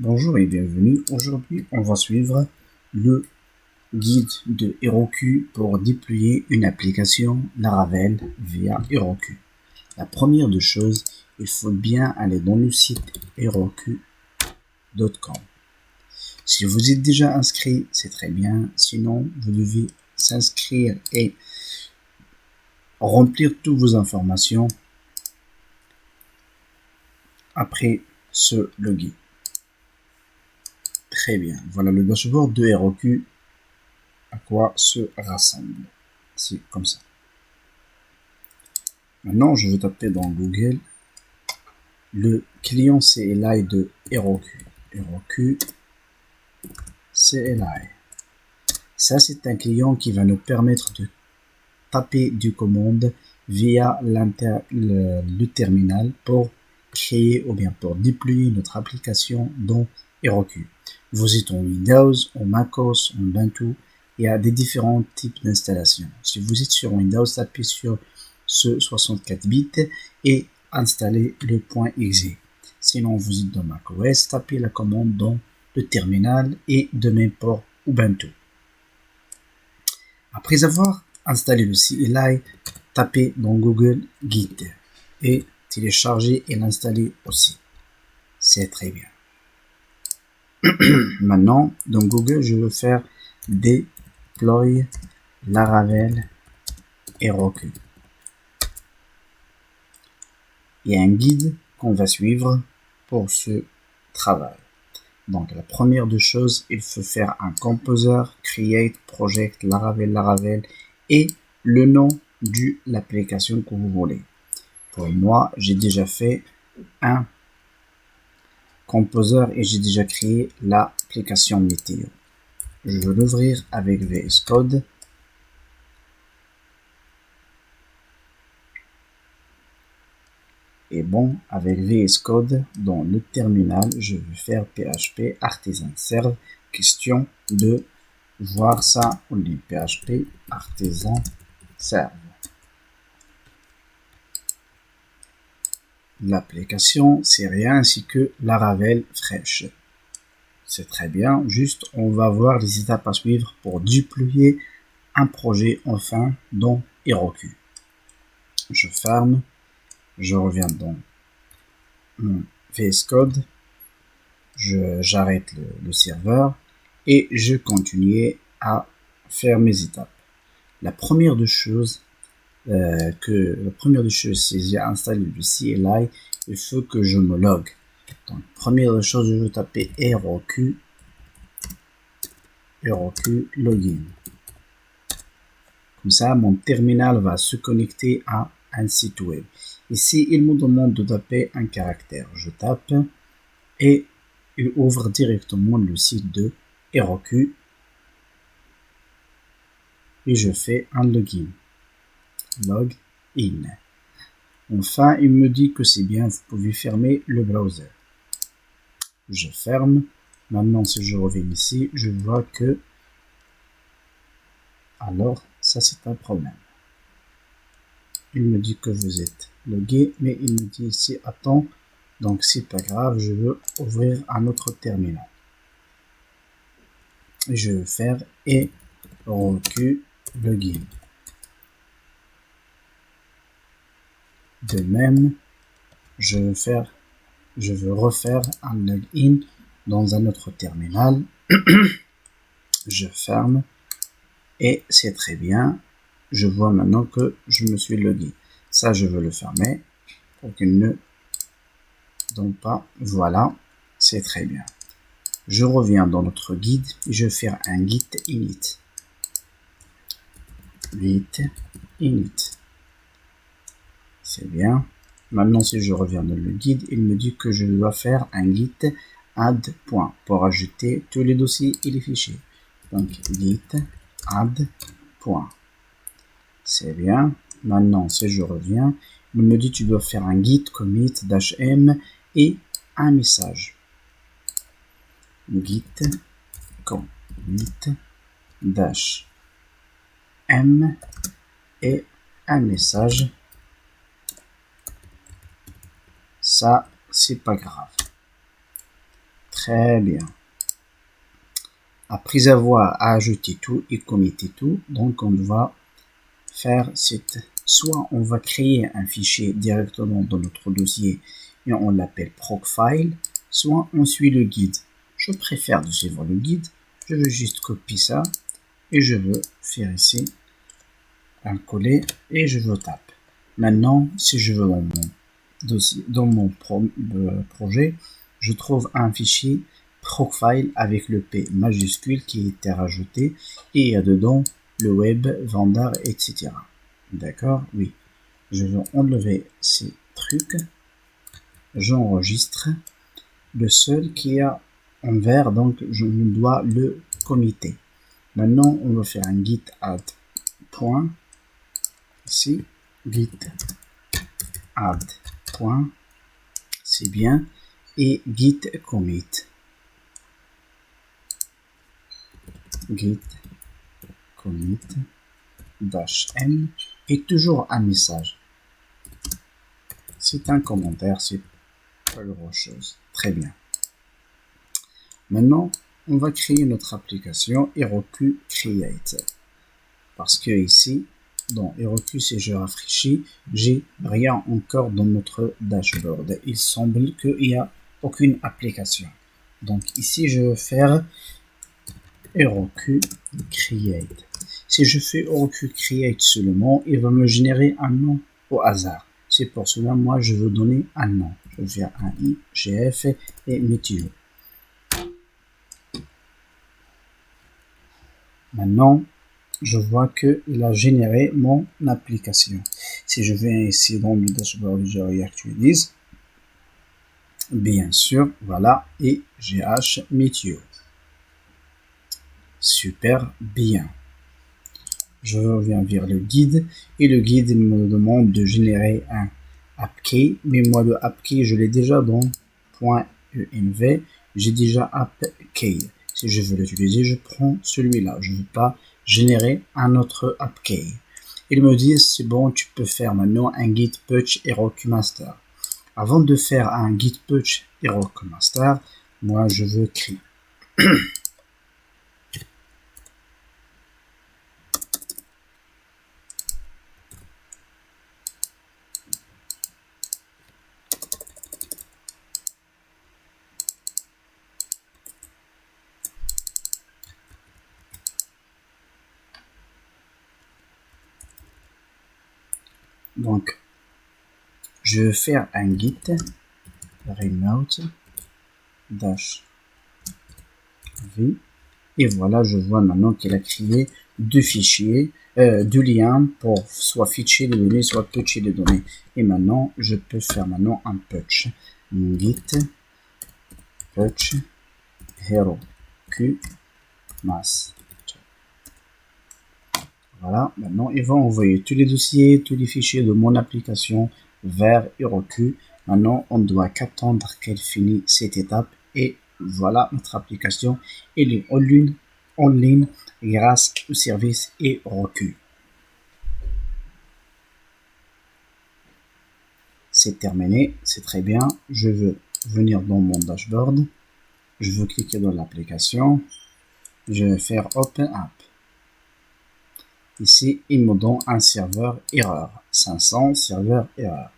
Bonjour et bienvenue. Aujourd'hui, on va suivre le guide de Heroku pour déployer une application Laravel via Heroku. La première des choses, il faut bien aller dans le site heroku.com. Si vous êtes déjà inscrit, c'est très bien. Sinon, vous devez s'inscrire et remplir toutes vos informations après ce login. Très bien. Voilà le dashboard de Heroku. À quoi se rassemble. C'est comme ça. Maintenant, je vais taper dans Google le client CLI de Heroku. Heroku CLI. Ça, c'est un client qui va nous permettre de taper du commande via le terminal pour créer ou bien pour déployer notre application dans Heroku. Vous êtes en Windows, en macOS, en Ubuntu, il y a des différents types d'installations. Si vous êtes sur Windows, tapez sur ce 64 bits et installez le .exe. Sinon, vous êtes dans macOS, tapez la commande dans le terminal et de même pour Ubuntu. Après avoir installé le CLI, tapez dans Google Git et téléchargez et l'installer aussi. C'est très bien. Maintenant, dans Google, je veux faire deploy Laravel Heroku. Il y a un guide qu'on va suivre pour ce travail. Donc, la première des choses, il faut faire un composer, create, project, Laravel et le nom de l'application que vous voulez. Pour moi, j'ai déjà fait un composer et j'ai déjà créé l'application météo. Je vais l'ouvrir avec VS Code. Et bon, avec VS Code, dans le terminal, je vais faire PHP artisan serve, question de voir ça au lieu PHP artisan serve. L'application, c'est rien ainsi que Laravel fraîche. C'est très bien, juste on va voir les étapes à suivre pour déployer un projet enfin dans Heroku. Je ferme. Je reviens dans mon VS Code, j'arrête le serveur et je continue à faire mes étapes. La première des choses, si j'ai installé le CLI, il faut que je me log. Donc, première des choses, je vais taper Heroku login. Comme ça, mon terminal va se connecter à un site web. Ici, il me demande de taper un caractère. Je tape et il ouvre directement le site de Heroku et je fais un login. Login. Enfin, il me dit que c'est bien, vous pouvez fermer le browser. Je ferme. Maintenant, si je reviens ici, je vois que alors, ça c'est un problème. Il me dit que vous êtes logué, mais il me dit ici, attends, donc c'est pas grave, je veux ouvrir un autre terminal. Je vais faire Heroku login. De même, je veux refaire un login dans un autre terminal. Je ferme et c'est très bien. Je vois maintenant que je me suis logué. Ça, je veux le fermer pour qu'il ne donne pas. Voilà, c'est très bien. Je reviens dans notre guide et je vais faire un git init. Git init. C'est bien. Maintenant, si je reviens dans le guide, il me dit que je dois faire un git add point pour ajouter tous les dossiers et les fichiers. Donc, git add point. C'est bien. Maintenant, si je reviens, il me dit que tu dois faire un git commit -m et un message. Git commit -m et un message. Ça, c'est pas grave. Très bien. Après avoir ajouté tout et committé tout, donc on va faire soit on va créer un fichier directement dans notre dossier et on l'appelle procfile, soit on suit le guide. Je préfère de suivre le guide. Je veux juste copier ça et je veux faire ici un coller et je veux tape. Maintenant, si je veux dans mon dossier, dans mon projet, je trouve un fichier procfile avec le P majuscule qui a été rajouté et il y a dedans le web, vendeur, etc. D'accord? Oui. Je vais enlever ces trucs. J'enregistre. Le seul qui a en vert, donc je dois le committer. Maintenant, on va faire un git add point. Ici, git add point. C'est bien. Et git commit. Git commit -n et toujours un message. C'est un commentaire, c'est pas grand chose. Très bien. Maintenant, on va créer notre application Heroku Create. Parce que ici, dans Heroku, si je rafraîchis, j'ai rien encore dans notre dashboard. Il semble qu'il n'y a aucune application. Donc ici, je vais faire Heroku Create. Si je fais Heroku Create seulement, il va me générer un nom au hasard. C'est pour cela, moi, je veux donner un nom. Je vais faire un IGF et météo. Maintenant, je vois qu'il a généré mon application. Si je viens ici dans le dashboard, je réactualise. Bien sûr, voilà, et GH météo. Super bien. Je reviens vers le guide et le guide me demande de générer un AppKey, mais moi le AppKey je l'ai déjà dans .env, j'ai déjà AppKey. Si je veux l'utiliser, je prends celui-là. Je ne veux pas générer un autre AppKey. Ils me disent c'est bon, tu peux faire maintenant un git push Heroku master. Avant de faire un git push Heroku master, moi je veux créer. Donc, je vais faire un git remote -v et voilà, je vois maintenant qu'il a créé deux fichiers, deux liens pour soit fetcher les données, soit putcher les données. Et maintenant, je peux faire maintenant un putch. Git putch Heroku master. Voilà, maintenant il va envoyer tous les dossiers, tous les fichiers de mon application vers Heroku. Maintenant, on doit qu'attendre qu'elle finisse cette étape et voilà, notre application elle est en ligne grâce au service Heroku. C'est terminé, c'est très bien. Je veux venir dans mon dashboard. Je veux cliquer dans l'application. Je vais faire Open App. Ici, il me donne un serveur erreur. 500 serveur erreur.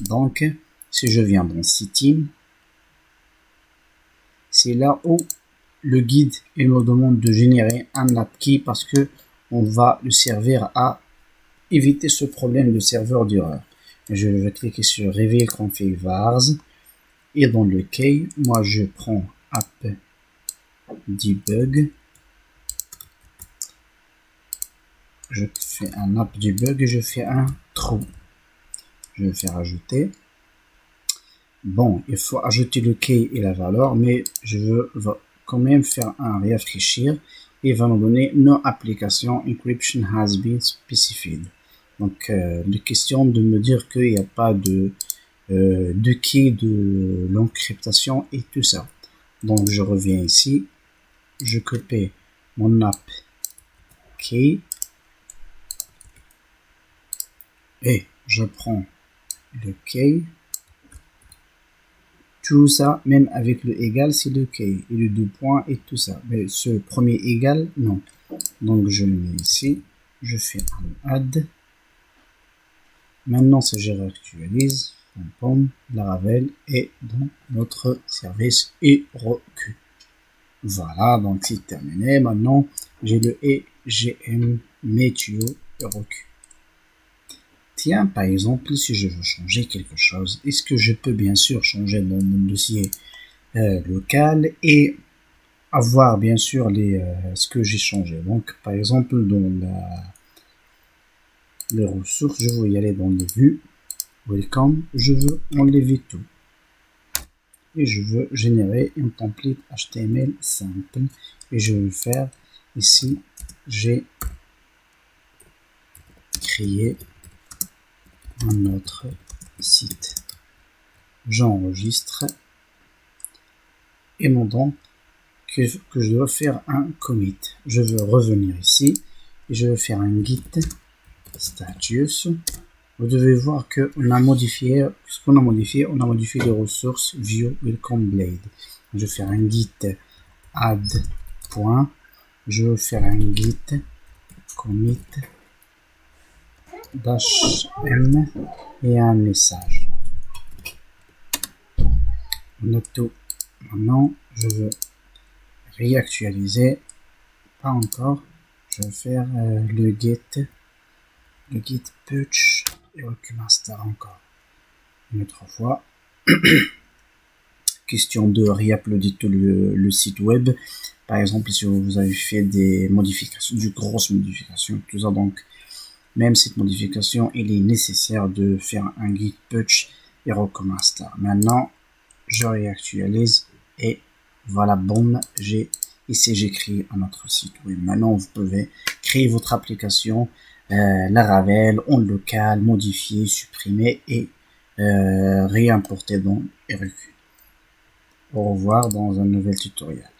Donc, si je viens dans Setting, c'est là où le guide il me demande de générer un AppKey parce que on va le servir à éviter ce problème de serveur d'erreur. Je vais cliquer sur Reveal Config Vars et dans le key, moi je prends App Debug. Je fais un app debug et je fais un true. Je vais faire ajouter. Bon, il faut ajouter le key et la valeur, mais je veux quand même faire un rafraîchir et va me donner no application encryption has been specified. Donc, les questions de me dire qu'il n'y a pas de key de l'encryptation et tout ça. Donc, je reviens ici, je copie mon app key et je prends le key, Tout ça, même avec le égal, c'est le key, et le 2 points et tout ça. Mais ce premier égal, non. Donc je le mets ici, je fais un add. Maintenant, si je réactualise, Laravel est dans notre service Heroku. Voilà, donc c'est terminé. Maintenant, j'ai le EGM Météo Heroku. Tiens, par exemple, si je veux changer quelque chose, est-ce que je peux bien sûr changer dans mon dossier local et avoir bien sûr ce que j'ai changé. Donc, par exemple, dans les ressources, je veux y aller dans les vues, welcome, je veux enlever tout. Et je veux générer un template HTML simple. Et je vais faire ici, j'ai créé un autre site. J'enregistre et mon don que je dois faire un commit. Je veux revenir ici et je vais faire un git status. Vous devez voir que on a modifié ce qu'on a modifié. On a modifié les ressources view welcome blade. Je vais faire un git add point. Je vais faire un git commit -m et un message. On a tout. Maintenant, je veux réactualiser. Pas encore. Je vais faire le git push et master encore une autre fois. Question de réuploader tout le site web. Par exemple, si vous avez fait des modifications, de grosses modifications, tout ça, donc même cette modification, il est nécessaire de faire un git push et master. Maintenant, je réactualise et voilà, boum, ici j'ai créé un autre site web. Maintenant, vous pouvez créer votre application Laravel en local, modifier, supprimer et réimporter dans Heroku. Au revoir dans un nouvel tutoriel.